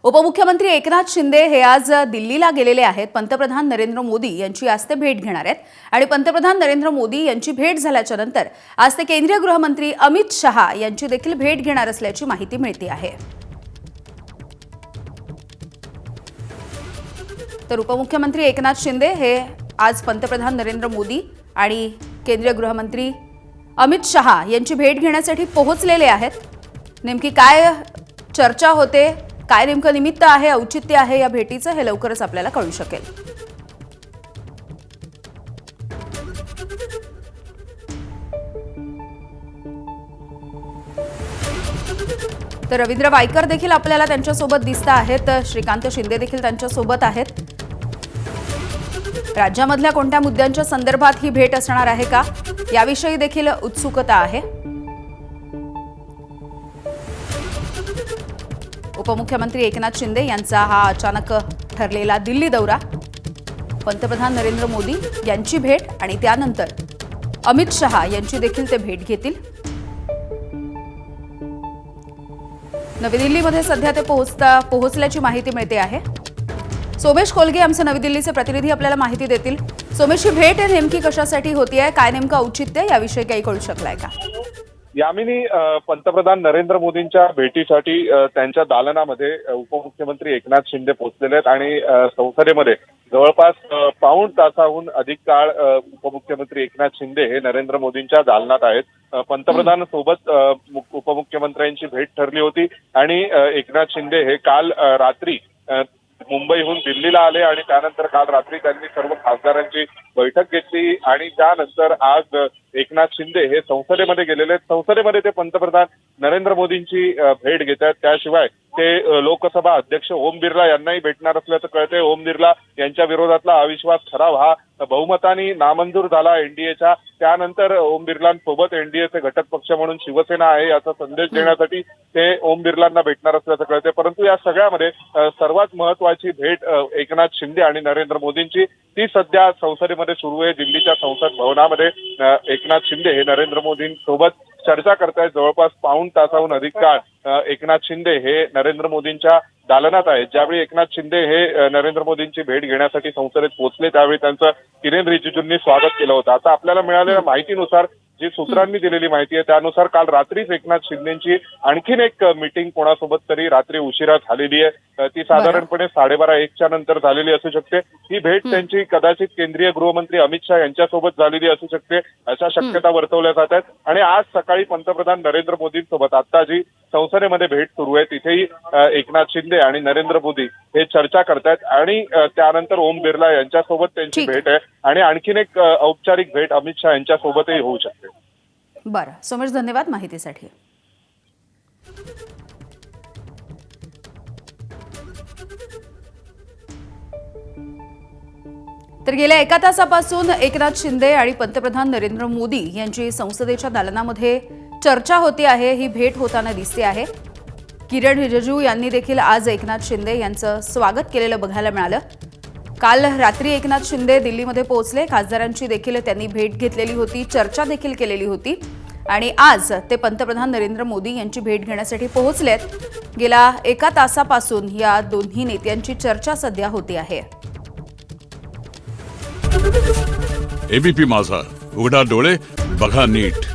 उपमुख्यमंत्री एकनाथ शिंदे हे आज दिल्लीला गेलेले आहेत। पंतप्रधान नरेंद्र मोदी यांची आज ते भेट घेणार आहेत आणि पंतप्रधान नरेंद्र मोदी यांची भेट झाल्याच्या नंतर आज ते केंद्रीय गृहमंत्री अमित शहा यांची देखील भेट घेणार असल्याची माहिती मिळते आहे। तर उपमुख्यमंत्री एकनाथ शिंदे हे आज पंतप्रधान नरेंद्र मोदी आणि केंद्रीय गृहमंत्री अमित शहा यांची भेट घेण्यासाठी पोहोचलेले आहेत। नेमकी काय चर्चा होते, काय नेमकं निमित्त आहे, औचित्य आहे या भेटीचं, हे लवकरच आपल्याला कळू शकेल। तर रवींद्र वायकर देखील आपल्याला त्यांच्यासोबत दिसत आहेत, श्रीकांत शिंदे देखील त्यांच्यासोबत आहेत। राज्यामधल्या कोणत्या मुद्द्यांच्या संदर्भात ही भेट असणार आहे का, याविषयी देखील उत्सुकता आहे। उपमुख्यमंत्री एकनाथ शिंदे यांचा हा अचानक ठरलेला दिल्ली दौरा, पंतप्रधान नरेंद्र मोदी यांची भेट आणि त्यानंतर अमित शहा यांची देखील ते भेट घेतील। नवी दिल्लीमध्ये सध्या ते पोहोचल्याची माहिती मिळते आहे। सोमेश कोलगे आमचे नवी दिल्लीचे प्रतिनिधी आपल्याला माहिती देतील। सोमेश, ही भेट नेमकी कशासाठी होतीये, काय नेमकं औचित्य, याविषयी काही कळू शकलाय का? यामिनी, पंतप्रधान नरेंद्र मोदींच्या भेटीसाठी त्यांच्या दालनामध्ये उपमुख्यमंत्री एकनाथ शिंदे पोहोचलेले आहेत आणि संसदेमध्ये जवळपास पाऊण तासाहून अधिक काळ उपमुख्यमंत्री एकनाथ शिंदे हे नरेंद्र मोदींच्या दालनात आहेत। पंतप्रधानांसोबत उपमुख्यमंत्र्यांची भेट ठरली होती आणि एकनाथ शिंदे हे काल रात्री मुंबईहून दिल्लीला आले आणि त्यानंतर काल रात्री त्यांनी सर्व खासदारांची बैठक घेतली आणि त्यानंतर आज एकनाथ शिंदे हे संसदेमध्ये गेलेले आहेत। संसदेमध्ये ते पंतप्रधान नरेंद्र मोदींची भेट घेत आहेत। त्याशिवाय ते लोकसभा अध्यक्ष ओम बिर्ला यांनाही भेटणार असल्याचं कळतंय। ओम बिर्ला यांच्या विरोधातला अविश्वास ठराव हा बहुमताने नामंजूर झाला एनडीएच्या, त्यानंतर ओम बिर्लांसोबत एनडीएचे घटक पक्ष म्हणून शिवसेना आहे याचा संदेश देण्यासाठी ते ओम बिर्लांना भेटणार असल्याचं कळतंय। परंतु या सगळ्यामध्ये सर्वात महत्वाची भेट एकनाथ शिंदे आणि नरेंद्र मोदींची ती सध्या संसदेमध्ये सुरू आहे। दिल्लीच्या संसद भवनामध्ये एकनाथ शिंदे हे नरेंद्र मोदींसोबत चर्चा करतायत। जवळपास पाऊण तासाहून अधिक काळ एकनाथ शिंदे हे नरेंद्र मोदींच्या दालनात आहेत। ज्यावेळी एकनाथ शिंदे हे नरेंद्र मोदींची भेट घेण्यासाठी संसदेत पोहोचले त्यावेळी त्यांचं किरेन रिजिजूंनी स्वागत केलं होतं। आता आपल्याला मिळालेल्या माहितीनुसार, जी सूत्रांनी दिलेली माहिती आहे त्यानुसार काल रात्रीच एकनाथ शिंदेची आणखीन एक मीटिंग कोणासोबत तरी रात्री उशिरा झालेली आहे। ती साधारणपणे 12:30-1च्या नंतर झालेली असू शकते। ही भेट त्यांची कदाचित केंद्रीय गृहमंत्री अमित शहा यांच्यासोबत झालेली असू शकते, अशा शक्यता वर्तवल्या जात आहेत। आणि आज सकाळी पंतप्रधान नरेंद्र मोदींसोबत आता जी संसदेमध्ये भेट सुरू आहे तिथेही एकनाथ शिंदे आणि नरेंद्र मोदी हे चर्चा करतायत आणि त्यानंतर ओम बिर्ला यांच्यासोबत त्यांची भेट आहे आणि आणखीन एक औपचारिक भेट अमित शहा यांच्यासोबतही होऊ शकते। बरं सोमेश, धन्यवाद माहितीसाठी। तर गेल्या एका तासापासून एकनाथ शिंदे आणि पंतप्रधान नरेंद्र मोदी यांची संसदेच्या दालनामध्ये चर्चा होती आहे, ही भेट होताना दिसते आहे। किरेन रिजिजू यांनी देखील आज एकनाथ शिंदे यांचं स्वागत केलेलं बघायला मिळालं। काल रात्री एकनाथ शिंदे दिल्लीमध्ये पोहोचले, खासदारांची देखील त्यांनी भेट घेतलेली होती, चर्चा देखील केलेली होती आणि आज ते पंतप्रधान नरेंद्र मोदी यांची भेट घेण्यासाठी पोहोचलेत। गेल्या एका तासापासून या दोन्ही नेत्यांची चर्चा सध्या होती आहे। एबीपी माझा, उघडा डोळे बघा नीट।